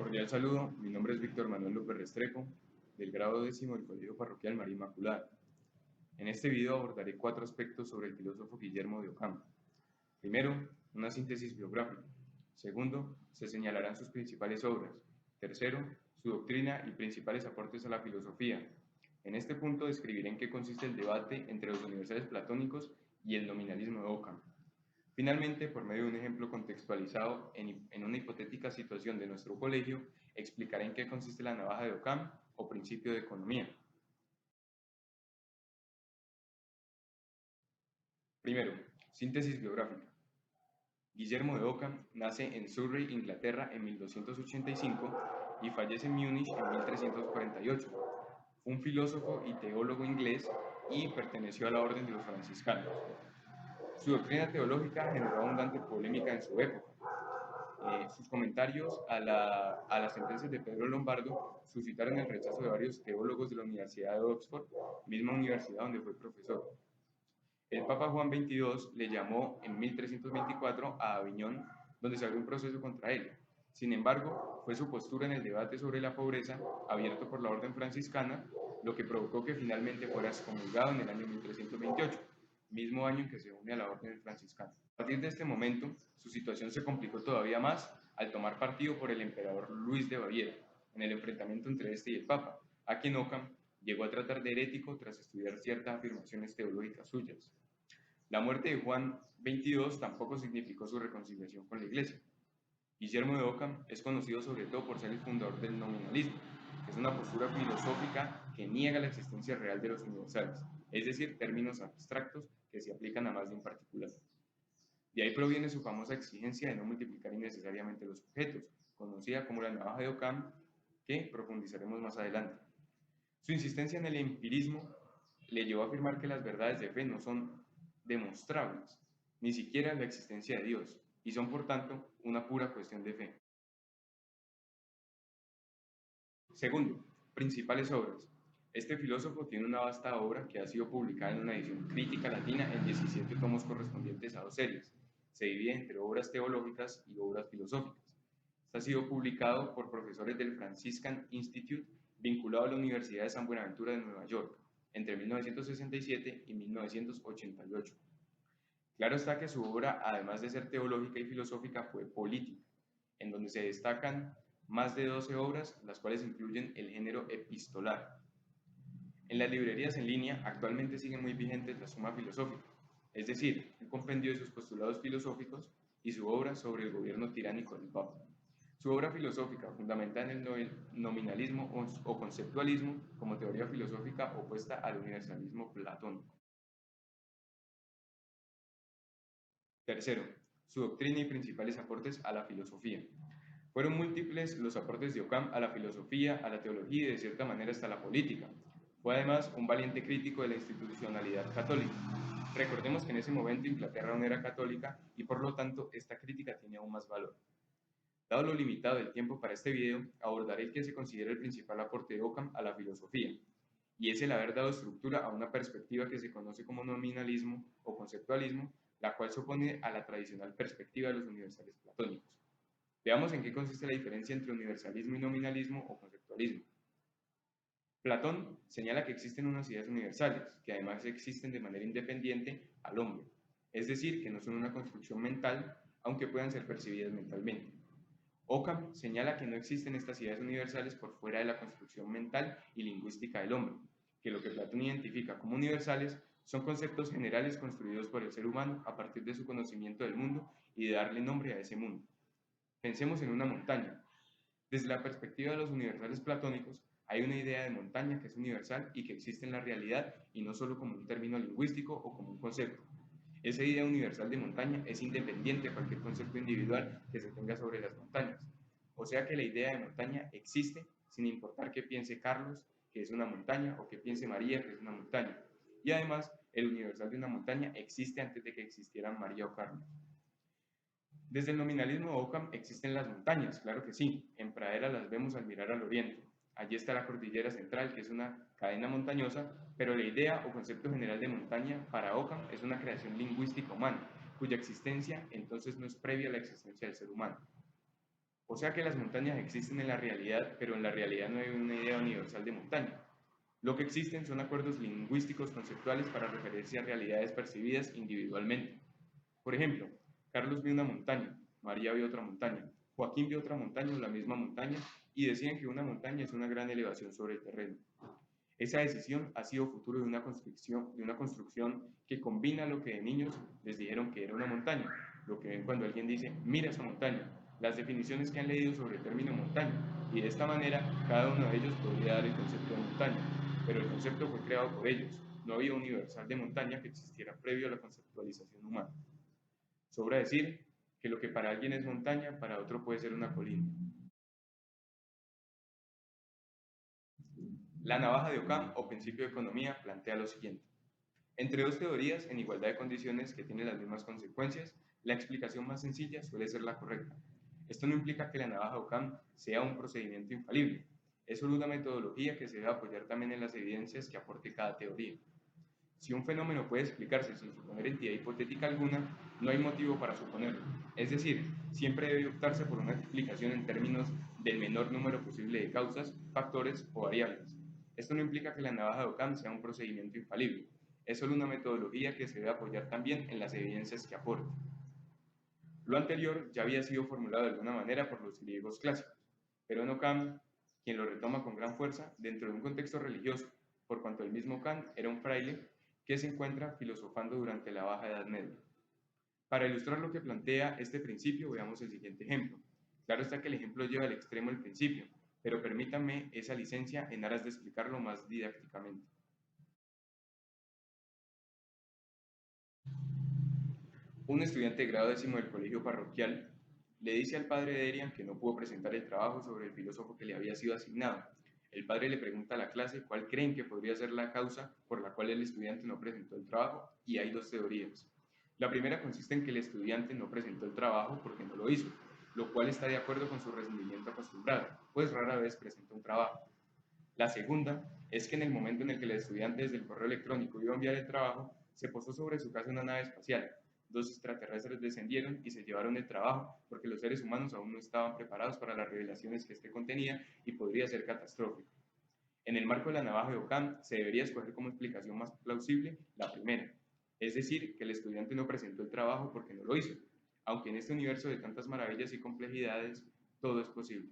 Cordial saludo, mi nombre es Víctor Manuel López Restrepo, del grado décimo del Colegio Parroquial María Inmaculada. En este video abordaré 4 aspectos sobre el filósofo Guillermo de Ockham. Primero, una síntesis biográfica. Segundo, se señalarán sus principales obras. Tercero, su doctrina y principales aportes a la filosofía. En este punto describiré en qué consiste el debate entre los universales platónicos y el nominalismo de Ockham. Finalmente, por medio de un ejemplo contextualizado en una hipotética situación de nuestro colegio, explicaré en qué consiste la navaja de Ockham o principio de economía. Primero, síntesis biográfica. Guillermo de Ockham nace en Surrey, Inglaterra, en 1285 y fallece en Múnich en 1348. Fue un filósofo y teólogo inglés y perteneció a la orden de los franciscanos. Su doctrina teológica generó abundante polémica en su época. Sus comentarios a las sentencias de Pedro Lombardo suscitaron el rechazo de varios teólogos de la Universidad de Oxford, misma universidad donde fue profesor. El Papa Juan XXII le llamó en 1324 a Aviñón, donde se abrió un proceso contra él. Sin embargo, fue su postura en el debate sobre la pobreza, abierto por la orden franciscana, lo que provocó que finalmente fuera excomulgado en el año 1328, mismo año en que se une a la orden franciscana. A partir de este momento, su situación se complicó todavía más al tomar partido por el emperador Luis de Baviera, en el enfrentamiento entre este y el Papa, a quien Ockham llegó a tratar de herético tras estudiar ciertas afirmaciones teológicas suyas. La muerte de Juan XXII tampoco significó su reconciliación con la Iglesia. Guillermo de Ockham es conocido sobre todo por ser el fundador del nominalismo, que es una postura filosófica que niega la existencia real de los universales, es decir, términos abstractos que se aplican a más de un particular. De ahí proviene su famosa exigencia de no multiplicar innecesariamente los objetos, conocida como la navaja de Ockham, que profundizaremos más adelante. Su insistencia en el empirismo le llevó a afirmar que las verdades de fe no son demostrables, ni siquiera la existencia de Dios, y son por tanto una pura cuestión de fe. Segundo, principales obras. Este filósofo tiene una vasta obra que ha sido publicada en una edición crítica latina en 17 tomos correspondientes a 2 series. Se divide entre obras teológicas y obras filosóficas. Este ha sido publicado por profesores del Franciscan Institute vinculado a la Universidad de San Buenaventura de Nueva York entre 1967 y 1988. Claro está que su obra, además de ser teológica y filosófica, fue política, en donde se destacan más de 12 obras, las cuales incluyen el género epistolar. En las librerías en línea actualmente siguen muy vigentes la Suma Filosófica, es decir, un compendio de sus postulados filosóficos y su obra sobre el gobierno tiránico del Papa. Su obra filosófica, fundamentada en el nominalismo o conceptualismo como teoría filosófica opuesta al universalismo platónico. Tercero, su doctrina y principales aportes a la filosofía. Fueron múltiples los aportes de Ockham a la filosofía, a la teología y de cierta manera hasta la política. Fue además un valiente crítico de la institucionalidad católica. Recordemos que en ese momento Inglaterra no era católica y por lo tanto esta crítica tiene aún más valor. Dado lo limitado del tiempo para este video, abordaré el que se considera el principal aporte de Ockham a la filosofía, y es el haber dado estructura a una perspectiva que se conoce como nominalismo o conceptualismo, la cual se opone a la tradicional perspectiva de los universales platónicos. Veamos en qué consiste la diferencia entre universalismo y nominalismo o conceptualismo. Platón señala que existen unas ideas universales, que además existen de manera independiente al hombre, es decir, que no son una construcción mental, aunque puedan ser percibidas mentalmente. Ockham señala que no existen estas ideas universales por fuera de la construcción mental y lingüística del hombre, que lo que Platón identifica como universales son conceptos generales construidos por el ser humano a partir de su conocimiento del mundo y de darle nombre a ese mundo. Pensemos en una montaña. Desde la perspectiva de los universales platónicos, hay una idea de montaña que es universal y que existe en la realidad y no solo como un término lingüístico o como un concepto. Esa idea universal de montaña es independiente de cualquier concepto individual que se tenga sobre las montañas. O sea que la idea de montaña existe sin importar qué piense Carlos, que es una montaña, o qué piense María, que es una montaña. Y además, el universal de una montaña existe antes de que existieran María o Carlos. Desde el nominalismo de Ockham existen las montañas, claro que sí. En Pradera las vemos al mirar al oriente. Allí está la cordillera central, que es una cadena montañosa, pero la idea o concepto general de montaña para Ockham es una creación lingüística humana, cuya existencia entonces no es previa a la existencia del ser humano. O sea que las montañas existen en la realidad, pero en la realidad no hay una idea universal de montaña. Lo que existen son acuerdos lingüísticos conceptuales para referirse a realidades percibidas individualmente. Por ejemplo, Carlos vio una montaña, María vio otra montaña, Joaquín vio otra montaña o la misma montaña y decían que una montaña es una gran elevación sobre el terreno. Esa decisión ha sido futuro de una construcción que combina lo que de niños les dijeron que era una montaña, lo que ven cuando alguien dice, mira esa montaña, las definiciones que han leído sobre el término montaña, y de esta manera cada uno de ellos podría dar el concepto de montaña, pero el concepto fue creado por ellos, no había un universal de montaña que existiera previo a la conceptualización humana. Sobra decir que lo que para alguien es montaña, para otro puede ser una colina. La navaja de Ockham o principio de economía plantea lo siguiente. Entre dos teorías en igualdad de condiciones que tienen las mismas consecuencias, la explicación más sencilla suele ser la correcta. Esto no implica que la navaja de Ockham sea un procedimiento infalible, es solo una metodología que se debe apoyar también en las evidencias que aporte cada teoría. Si un fenómeno puede explicarse sin suponer entidad hipotética alguna, no hay motivo para suponerlo. Es decir, siempre debe optarse por una explicación en términos del menor número posible de causas, factores o variables. Esto no implica que la navaja de Ockham sea un procedimiento infalible, es solo una metodología que se debe apoyar también en las evidencias que aporte. Lo anterior ya había sido formulado de alguna manera por los griegos clásicos, pero no Ockham, quien lo retoma con gran fuerza dentro de un contexto religioso, por cuanto el mismo Kant era un fraile que se encuentra filosofando durante la Baja Edad Media. Para ilustrar lo que plantea este principio, veamos el siguiente ejemplo. Claro está que el ejemplo lleva al extremo el principio, pero permítanme esa licencia en aras de explicarlo más didácticamente. Un estudiante de grado décimo del colegio parroquial le dice al padre de Derian que no pudo presentar el trabajo sobre el filósofo que le había sido asignado. El padre le pregunta a la clase cuál creen que podría ser la causa por la cual el estudiante no presentó el trabajo y hay dos teorías. La primera consiste en que el estudiante no presentó el trabajo porque no lo hizo, lo cual está de acuerdo con su rendimiento acostumbrado, pues rara vez presenta un trabajo. La segunda es que en el momento en el que el estudiante desde el correo electrónico iba a enviar el trabajo, se posó sobre su casa una nave espacial. Dos extraterrestres descendieron y se llevaron el trabajo porque los seres humanos aún no estaban preparados para las revelaciones que este contenía y podría ser catastrófico. En el marco de la navaja de Ockham se debería escoger como explicación más plausible la primera, es decir, que el estudiante no presentó el trabajo porque no lo hizo, aunque en este universo de tantas maravillas y complejidades todo es posible.